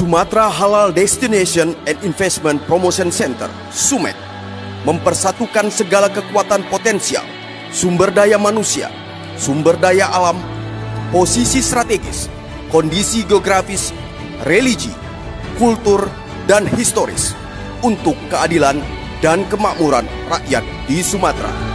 Sumatra Halal Destination and Investment Promotion Center, SUMED, mempersatukan segala kekuatan potensial, sumber daya manusia, sumber daya alam, posisi strategis, kondisi geografis, religi, kultur, dan historis untuk keadilan dan kemakmuran rakyat di Sumatera.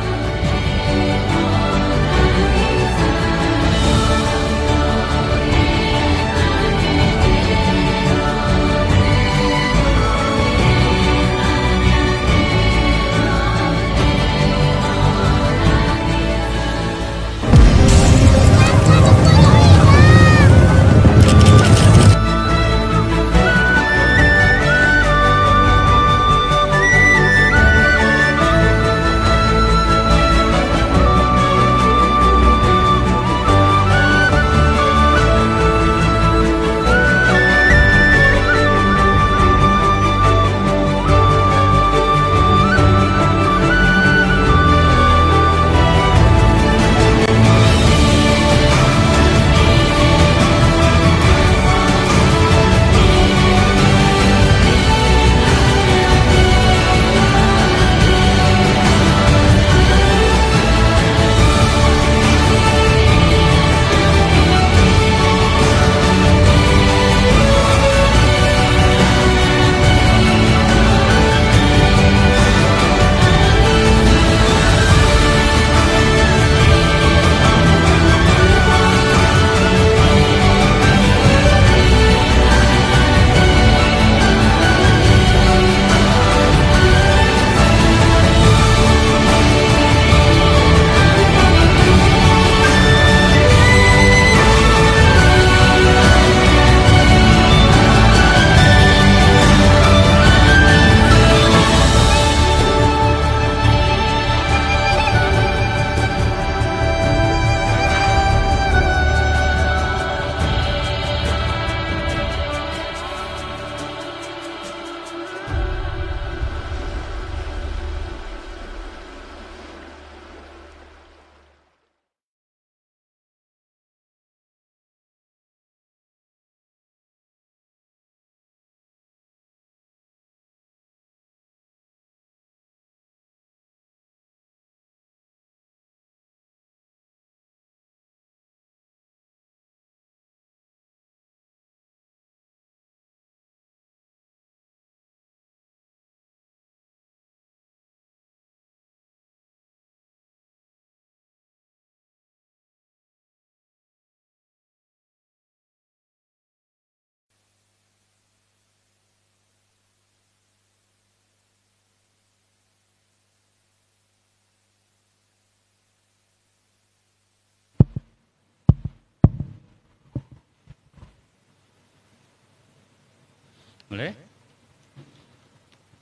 Boleh?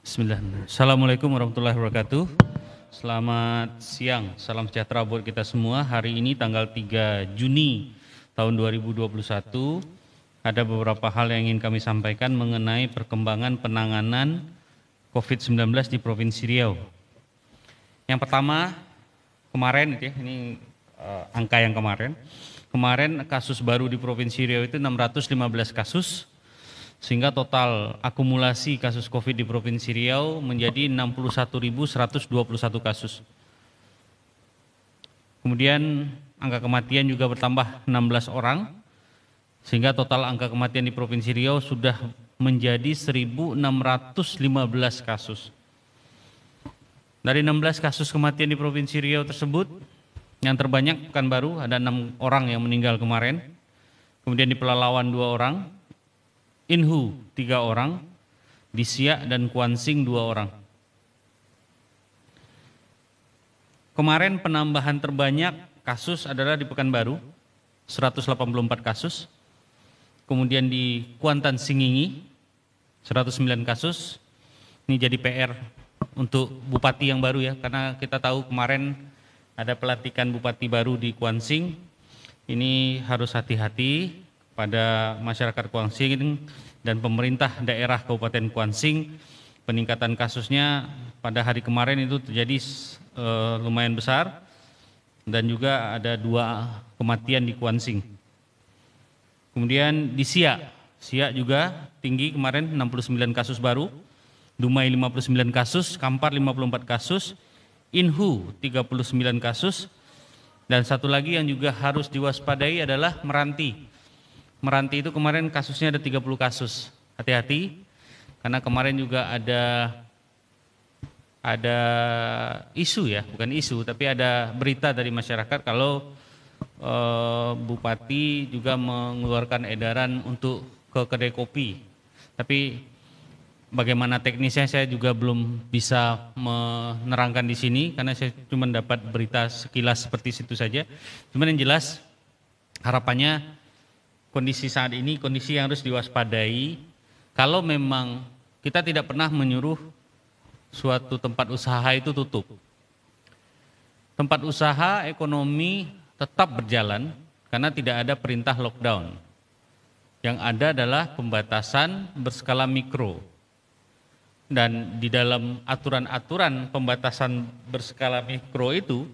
Bismillah. Assalamualaikum warahmatullahi wabarakatuh. Selamat siang, salam sejahtera buat kita semua. Hari ini tanggal 3 Juni tahun 2021, ada beberapa hal yang ingin kami sampaikan mengenai perkembangan penanganan COVID-19 di Provinsi Riau. Yang pertama, kemarin ini angka yang kemarin kasus baru di Provinsi Riau itu 615 kasus, sehingga total akumulasi kasus COVID di Provinsi Riau menjadi 61.121 kasus. Kemudian angka kematian juga bertambah 16 orang, sehingga total angka kematian di Provinsi Riau sudah menjadi 1.615 kasus. Dari 16 kasus kematian di Provinsi Riau tersebut, yang terbanyak Pekanbaru ada 6 orang yang meninggal kemarin, kemudian di Pelalawan 2 orang, Inhu 3 orang, di Siak dan Kuansing 2 orang. Kemarin penambahan terbanyak kasus adalah di Pekanbaru, 184 kasus. Kemudian di Kuantan Singingi, 109 kasus. Ini jadi PR untuk bupati yang baru ya, karena kita tahu kemarin ada pelantikan bupati baru di Kuansing. Ini harus hati-hati pada masyarakat Kuansing dan pemerintah daerah Kabupaten Kuansing. Peningkatan kasusnya pada hari kemarin itu terjadi lumayan besar, dan juga ada 2 kematian di Kuansing. Kemudian di Siak Siak juga tinggi kemarin 69 kasus baru, Dumai 59 kasus, Kampar 54 kasus, Inhu 39 kasus, dan satu lagi yang juga harus diwaspadai adalah Meranti. Meranti itu kemarin kasusnya ada 30 kasus. Hati-hati, karena kemarin juga ada isu ya, bukan isu, tapi ada berita dari masyarakat kalau Bupati juga mengeluarkan edaran untuk ke kedai kopi. Tapi bagaimana teknisnya saya juga belum bisa menerangkan di sini karena saya cuma dapat berita sekilas seperti itu saja. Cuman yang jelas harapannya kondisi saat ini kondisi yang harus diwaspadai. Kalau memang kita tidak pernah menyuruh suatu tempat usaha itu tutup. Tempat usaha ekonomi tetap berjalan karena tidak ada perintah lockdown. Yang ada adalah pembatasan berskala mikro. Dan di dalam aturan-aturan pembatasan berskala mikro itu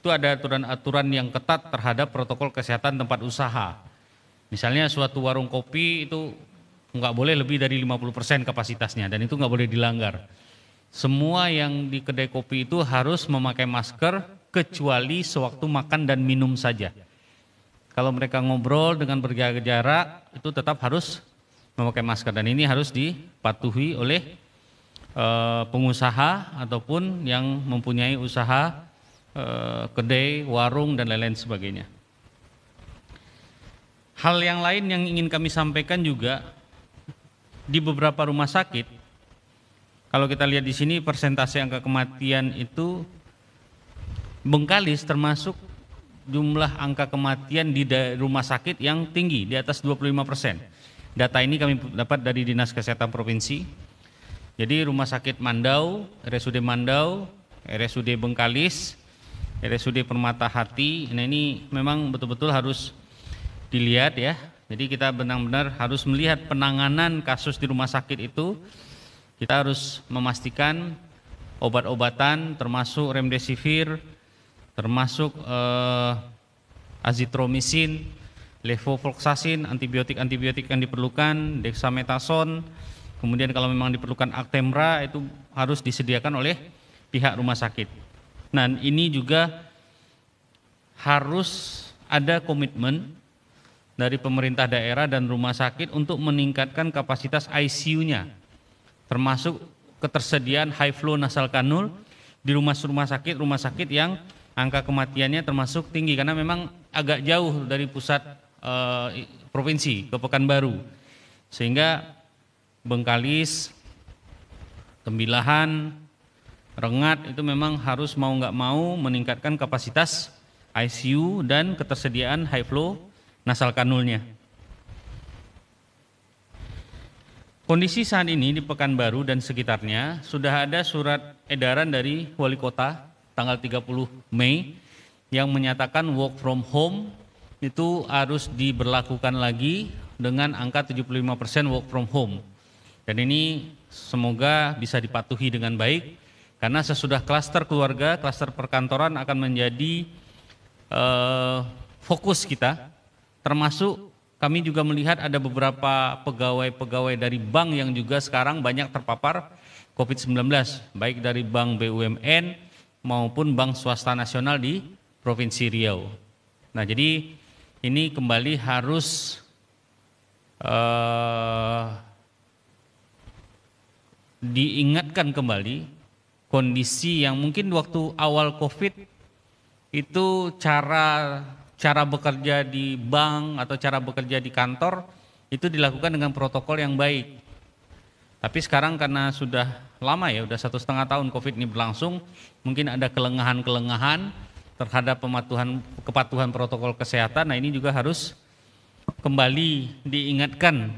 ada aturan-aturan yang ketat terhadap protokol kesehatan tempat usaha. Misalnya suatu warung kopi itu nggak boleh lebih dari 50% kapasitasnya dan itu nggak boleh dilanggar. Semua yang di kedai kopi itu harus memakai masker kecuali sewaktu makan dan minum saja. Kalau mereka ngobrol dengan berjaga jarak itu tetap harus memakai masker dan ini harus dipatuhi oleh pengusaha ataupun yang mempunyai usaha kedai, warung dan lain-lain sebagainya. Hal yang lain yang ingin kami sampaikan juga di beberapa rumah sakit. Kalau kita lihat di sini persentase angka kematian itu Bengkalis termasuk jumlah angka kematian di rumah sakit yang tinggi di atas 25%. Data ini kami dapat dari Dinas Kesehatan Provinsi. Jadi rumah sakit Mandau, RSUD Mandau, RSUD Bengkalis, RSUD Permata Hati, nah ini memang betul-betul harus dilihat ya. Jadi kita benar-benar harus melihat penanganan kasus di rumah sakit itu. Kita harus memastikan obat-obatan termasuk remdesivir, termasuk azitromisin, levofloxacin, antibiotik-antibiotik yang diperlukan, dexamethasone, kemudian kalau memang diperlukan Actemra itu harus disediakan oleh pihak rumah sakit. Nah ini juga harus ada komitmen dari pemerintah daerah dan rumah sakit untuk meningkatkan kapasitas ICU-nya, termasuk ketersediaan high flow nasal kanul di rumah sakit yang angka kematiannya termasuk tinggi karena memang agak jauh dari pusat provinsi ke Pekanbaru, sehingga Bengkalis, Tembilahan, Rengat itu memang harus mau nggak mau meningkatkan kapasitas ICU dan ketersediaan high flow nasal kanulnya. Kondisi saat ini di Pekanbaru dan sekitarnya sudah ada surat edaran dari Wali Kota tanggal 30 Mei yang menyatakan work from home itu harus diberlakukan lagi dengan angka 75% work from home. Dan ini semoga bisa dipatuhi dengan baik karena sesudah klaster keluarga, klaster perkantoran akan menjadi fokus kita, termasuk kami juga melihat ada beberapa pegawai-pegawai dari bank yang juga sekarang banyak terpapar COVID-19, baik dari bank BUMN maupun bank swasta nasional di Provinsi Riau. Nah jadi ini kembali harus diingatkan kembali kondisi yang mungkin waktu awal COVID itu cara bekerja di bank atau cara bekerja di kantor itu dilakukan dengan protokol yang baik. Tapi sekarang karena sudah lama ya, udah 1,5 tahun COVID ini berlangsung, mungkin ada kelengahan-kelengahan terhadap kepatuhan protokol kesehatan. Nah ini juga harus kembali diingatkan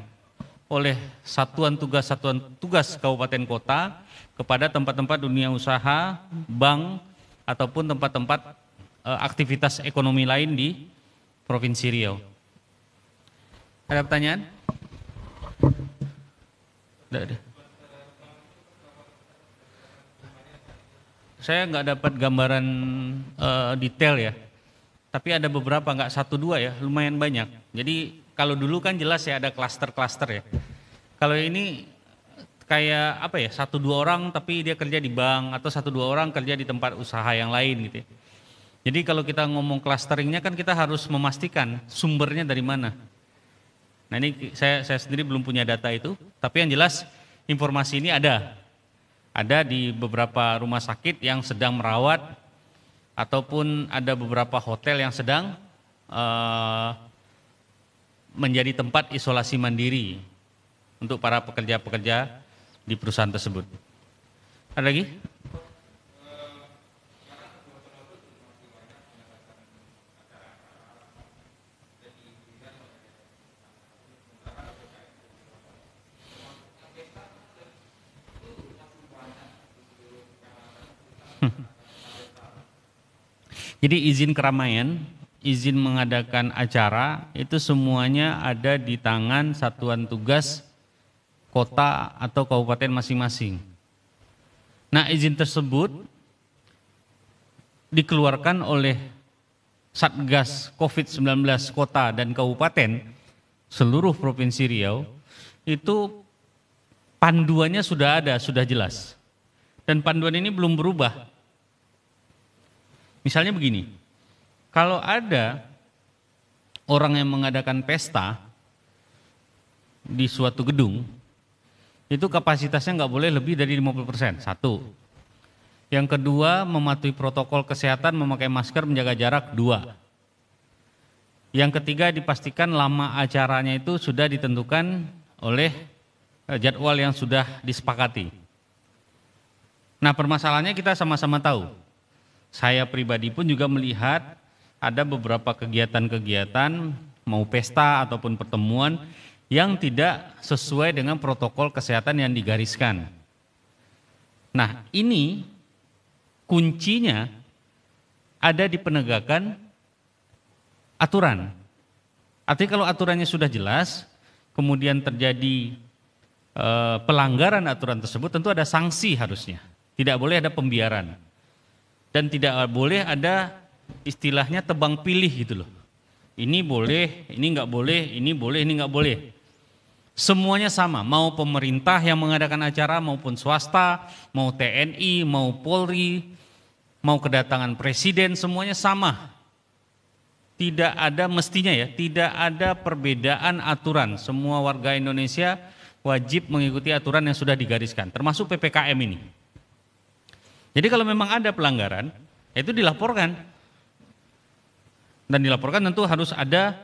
oleh satuan tugas kabupaten kota kepada tempat-tempat dunia usaha, bank ataupun tempat-tempat aktivitas ekonomi lain di Provinsi Riau. Ada pertanyaan? Tidak ada. Saya nggak dapat gambaran detail ya, tapi ada beberapa, nggak 1-2 ya, lumayan banyak. Jadi Kalau dulu kan jelas ya ada klaster-klaster ya. Kalau ini kayak apa ya, 1-2 orang tapi dia kerja di bank, atau 1-2 orang kerja di tempat usaha yang lain gitu ya. Jadi kalau kita ngomong clusteringnya kan kita harus memastikan sumbernya dari mana. Nah ini saya sendiri belum punya data itu, tapi yang jelas informasi ini ada di beberapa rumah sakit yang sedang merawat, ataupun ada beberapa hotel yang sedang menjadi tempat isolasi mandiri untuk para pekerja-pekerja di perusahaan tersebut. Ada lagi? Jadi izin keramaian, izin mengadakan acara itu semuanya ada di tangan satuan tugas kota atau kabupaten masing-masing. Nah, izin tersebut dikeluarkan oleh Satgas COVID-19 kota dan kabupaten seluruh Provinsi Riau. Itu panduannya sudah ada, sudah jelas. Dan panduan ini belum berubah. Misalnya begini, kalau ada orang yang mengadakan pesta di suatu gedung, itu kapasitasnya nggak boleh lebih dari 50%, satu. Yang kedua, mematuhi protokol kesehatan, memakai masker, menjaga jarak, 2. Yang ketiga, dipastikan lama acaranya itu sudah ditentukan oleh jadwal yang sudah disepakati. Nah, permasalahannya kita sama-sama tahu. Saya pribadi pun juga melihat ada beberapa kegiatan-kegiatan, mau pesta ataupun pertemuan yang tidak sesuai dengan protokol kesehatan yang digariskan. Nah, ini kuncinya ada di penegakan aturan. Artinya kalau aturannya sudah jelas, kemudian terjadi pelanggaran aturan tersebut, tentu ada sanksi harusnya. Tidak boleh ada pembiaran. Dan tidak boleh ada istilahnya tebang pilih gitu loh. Ini boleh, ini nggak boleh, ini boleh, ini nggak boleh. Semuanya sama, mau pemerintah yang mengadakan acara maupun swasta, mau TNI, mau Polri, mau kedatangan presiden, semuanya sama. Tidak ada mestinya ya, tidak ada perbedaan aturan. Semua warga Indonesia wajib mengikuti aturan yang sudah digariskan, termasuk PPKM ini. Jadi kalau memang ada pelanggaran, itu dilaporkan. Dan dilaporkan tentu harus ada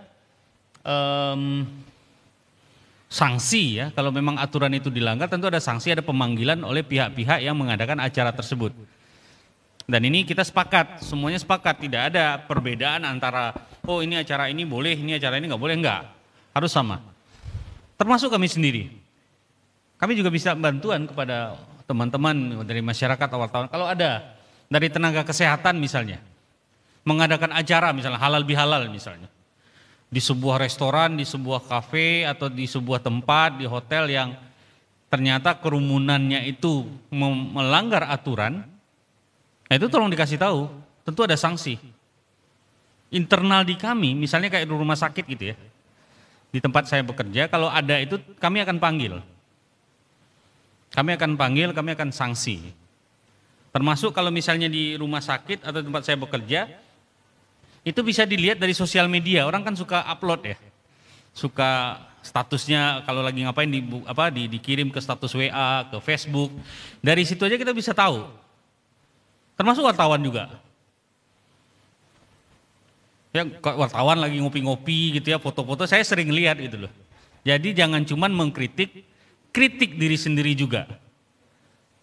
sanksi ya. Kalau memang aturan itu dilanggar, tentu ada sanksi, ada pemanggilan oleh pihak-pihak yang mengadakan acara tersebut. Dan ini kita sepakat, semuanya sepakat, tidak ada perbedaan antara oh ini acara ini boleh, ini acara ini nggak boleh, enggak. Harus sama. Termasuk kami sendiri. Kami juga bisa bantuan kepada teman-teman dari masyarakat wartawan. Kalau ada dari tenaga kesehatan misalnya, mengadakan acara misalnya halal bihalal misalnya, di sebuah restoran, di sebuah kafe, atau di sebuah tempat, di hotel yang ternyata kerumunannya itu melanggar aturan, nah itu tolong dikasih tahu, tentu ada sanksi. Internal di kami, misalnya kayak di rumah sakit gitu ya, di tempat saya bekerja, kalau ada itu kami akan panggil. Kami akan sanksi. Termasuk kalau misalnya di rumah sakit atau tempat saya bekerja, itu bisa dilihat dari sosial media. Orang kan suka upload ya, suka statusnya kalau lagi ngapain dikirim ke status WA, ke Facebook. Dari situ aja kita bisa tahu. Termasuk wartawan juga. Ya, wartawan lagi ngopi-ngopi gitu ya, foto-foto saya sering lihat gitu loh. Jadi jangan cuman mengkritik, kritik diri sendiri juga.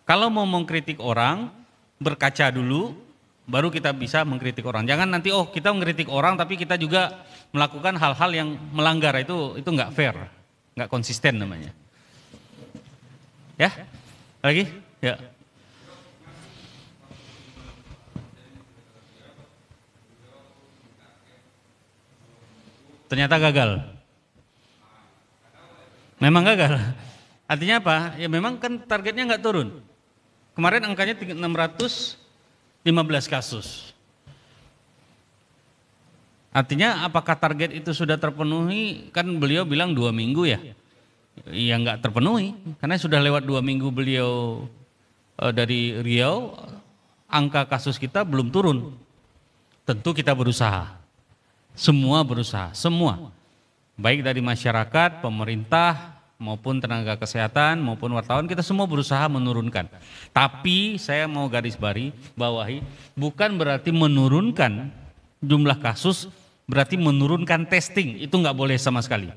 Kalau mau mengkritik orang, berkaca dulu, baru kita bisa mengkritik orang. Jangan nanti kita mengkritik orang tapi kita juga melakukan hal-hal yang melanggar, itu nggak fair, nggak konsisten namanya. Ya, lagi? Ya. Ternyata gagal. Memang gagal. Artinya apa? Ya memang kan targetnya nggak turun. Kemarin angkanya 615 kasus. Artinya apakah target itu sudah terpenuhi? Kan beliau bilang 2 minggu ya. Ya nggak terpenuhi, karena sudah lewat 2 minggu beliau dari Riau, angka kasus kita belum turun. Tentu kita berusaha, semua berusaha, semua. Baik dari masyarakat, pemerintah, maupun tenaga kesehatan, maupun wartawan, kita semua berusaha menurunkan. Tapi saya mau garis bawahi, bukan berarti menurunkan jumlah kasus, berarti menurunkan testing, itu nggak boleh sama sekali.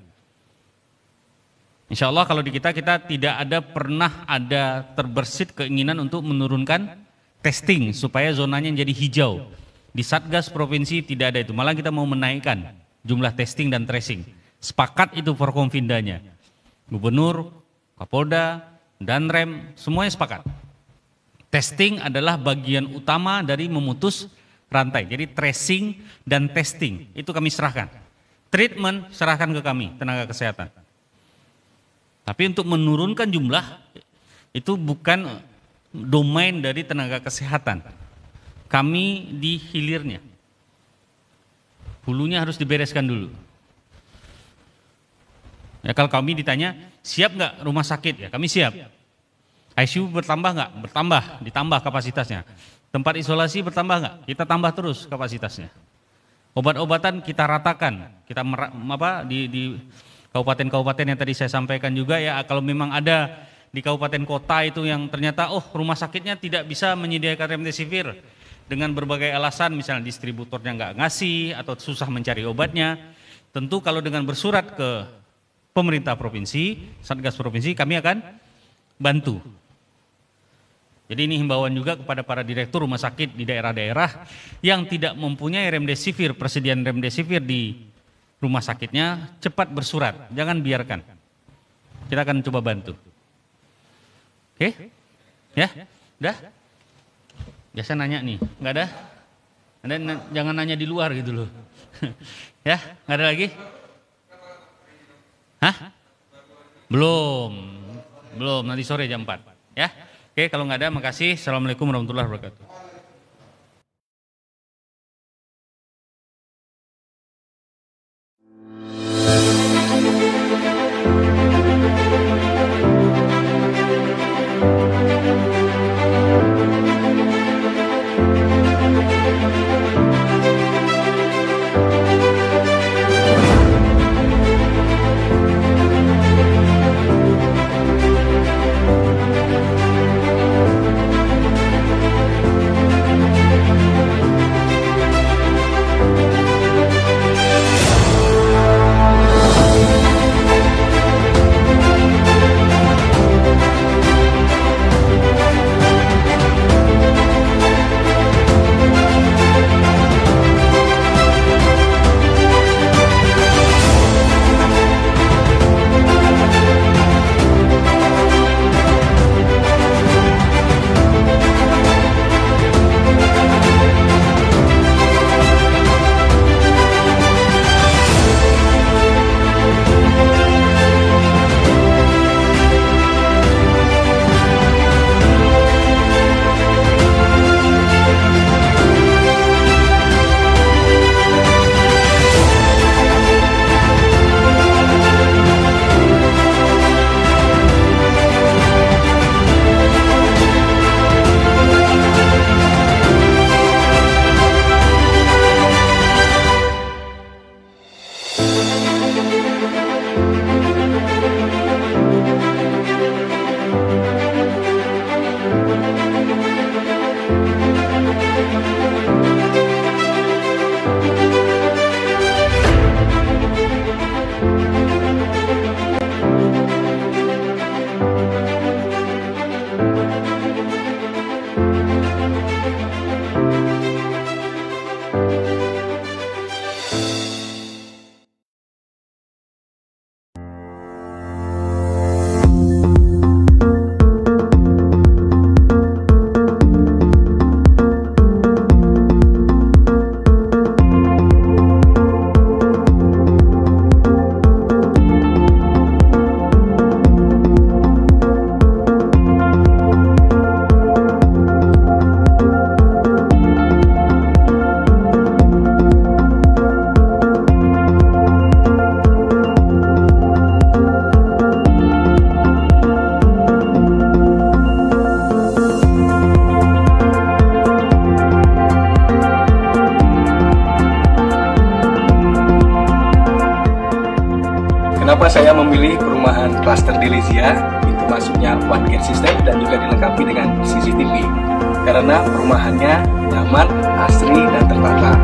Insya Allah kalau di kita tidak pernah ada terbersit keinginan untuk menurunkan testing supaya zonanya jadi hijau. Di Satgas Provinsi tidak ada itu, malah kita mau menaikkan jumlah testing dan tracing. Sepakat itu Forkompindanya. Gubernur, Kapolda, Danrem, semuanya sepakat. Testing adalah bagian utama dari memutus rantai. Jadi tracing dan testing itu kami serahkan. Treatment serahkan ke kami, tenaga kesehatan. Tapi untuk menurunkan jumlah itu bukan domain dari tenaga kesehatan. Kami di hilirnya. Hulunya harus dibereskan dulu. Ya, kalau kami ditanya, siap nggak rumah sakit? Ya kami siap. ICU bertambah nggak? Bertambah, ditambah kapasitasnya. Tempat isolasi bertambah nggak? Kita tambah terus kapasitasnya. Obat-obatan kita ratakan. Kita di kabupaten-kabupaten yang tadi saya sampaikan juga ya, kalau memang ada di kabupaten kota itu yang ternyata rumah sakitnya tidak bisa menyediakan remdesivir dengan berbagai alasan, misalnya distributornya nggak ngasih atau susah mencari obatnya, tentu kalau dengan bersurat ke pemerintah provinsi, Satgas Provinsi, kami akan bantu. Jadi ini himbauan juga kepada para direktur rumah sakit di daerah-daerah yang tidak mempunyai remdesivir, persediaan remdesivir di rumah sakitnya, cepat bersurat, jangan biarkan. Kita akan coba bantu. Oke? Ya? Udah? Biasa nanya nih, nggak ada? Jangan nanya di luar gitu loh. Ya? Nggak ada lagi? Hah? Belum, nanti sore jam 4. Ya? Oke, kalau nggak ada, makasih. Assalamualaikum warahmatullahi wabarakatuh. Kenapa saya memilih perumahan klaster Delizia? Itu masuknya one gate system dan juga dilengkapi dengan CCTV. Karena perumahannya nyaman, asri, dan tertata.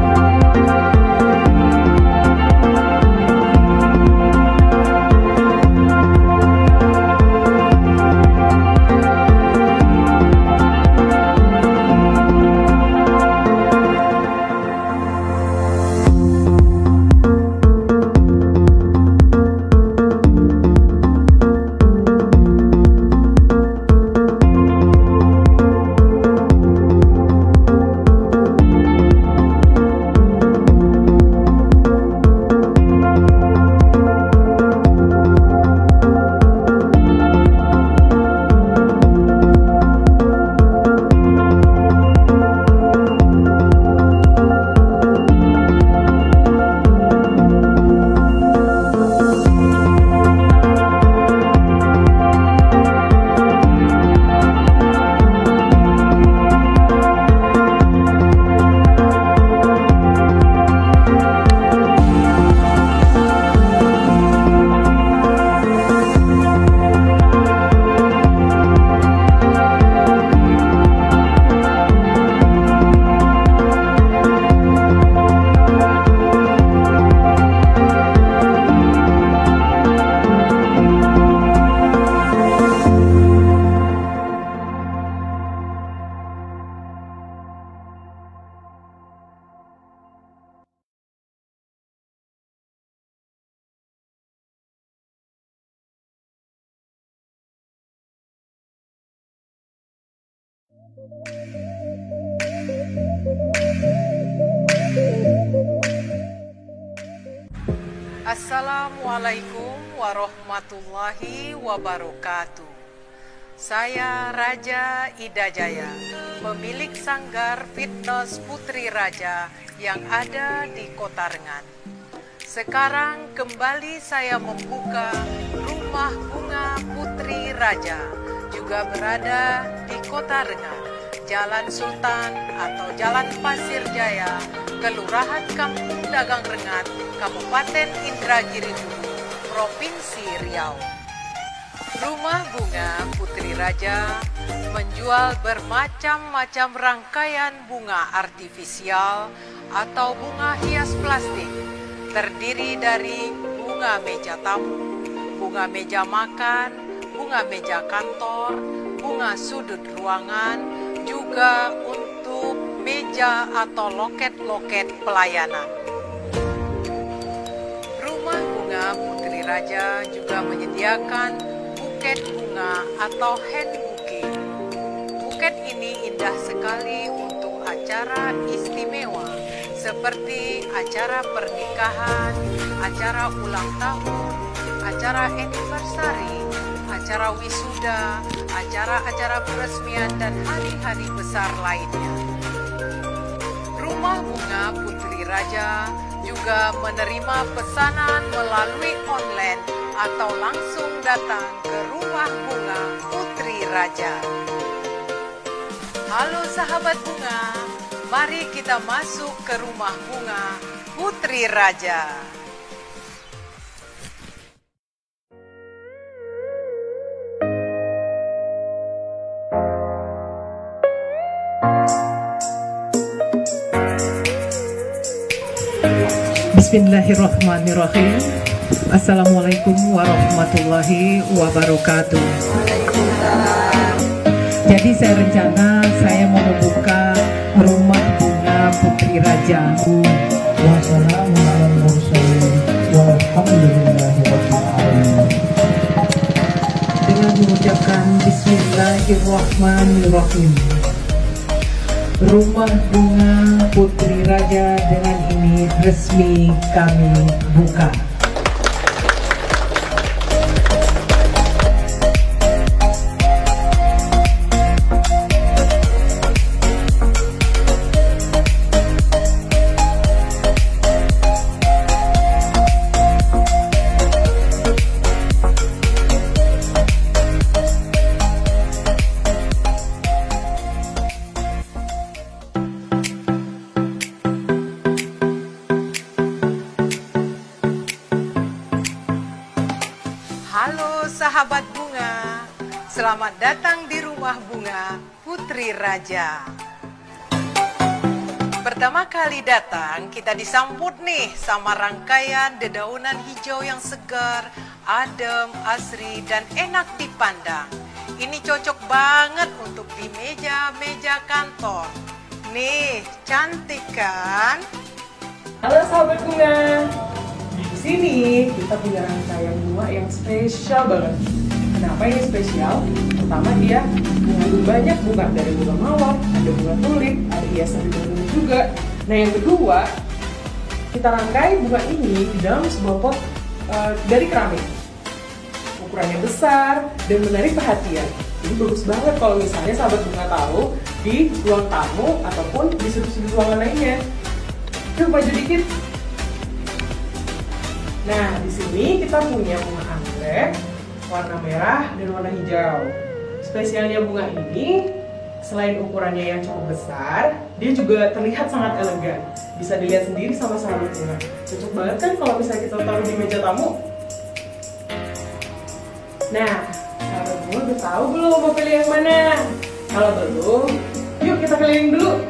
Assalamualaikum warahmatullahi wabarakatuh. Saya Raja Ida Jaya, pemilik sanggar fitness Putri Raja yang ada di Kota Rengat. Sekarang kembali saya membuka Rumah Bunga Putri Raja, juga berada di Kota Rengat, Jalan Sultan atau Jalan Pasir Jaya, Kelurahan Kampung Dagang Rengat, Kabupaten Indragiri Hulu, Provinsi Riau. Rumah Bunga Putri Raja menjual bermacam-macam rangkaian bunga artifisial atau bunga hias plastik, terdiri dari bunga meja tamu, bunga meja makan, bunga meja kantor, bunga sudut ruangan, juga untuk meja atau loket-loket pelayanan. Rumah Bunga Putri Raja juga menyediakan buket bunga atau hand bouquet. Buket ini indah sekali untuk acara istimewa seperti acara pernikahan, acara ulang tahun, acara anniversary, acara wisuda, acara-acara peresmian, dan hari-hari besar lainnya. Rumah Bunga Putri Raja juga menerima pesanan melalui online atau langsung datang ke Rumah Bunga Putri Raja. Halo sahabat bunga, mari kita masuk ke Rumah Bunga Putri Raja. Bismillahirrahmanirrahim. Assalamualaikum warahmatullahi wabarakatuh. Jadi saya rencana saya mau membuka Rumah Bunga Putri Raja. Dengan mengucapkan Bismillahirrahmanirrahim. Rumah Bunga Putri Raja dengan ini resmi kami buka. Selamat datang di Rumah Bunga Putri Raja. Pertama kali datang, kita disambut nih sama rangkaian dedaunan hijau yang segar, adem, asri, dan enak dipandang. Ini cocok banget untuk di meja-meja kantor. Nih, cantik kan? Halo sahabat bunga. Di sini kita punya rangkaian bunga yang spesial banget. Kenapa ini spesial? Pertama dia banyak bunga, dari bunga mawar, ada bunga tulip, ada hiasan bunga juga. Nah yang kedua, kita rangkai bunga ini di dalam sebuah pot dari keramik. Ukurannya besar dan menarik perhatian. Ini bagus banget kalau misalnya sahabat bunga tahu di ruang tamu ataupun di sudut-sudut ruangan lainnya. Coba maju dikit. Nah di sini kita punya bunga anggrek warna merah dan warna hijau. Spesialnya bunga ini, selain ukurannya yang cukup besar, dia juga terlihat sangat elegan. Bisa dilihat sendiri sama sahabat bunga. Cocok banget kan kalau misalnya kita taruh di meja tamu? Nah, sahabat bunga udah tahu belum mau pilih yang mana? Kalau belum, yuk kita keliling dulu.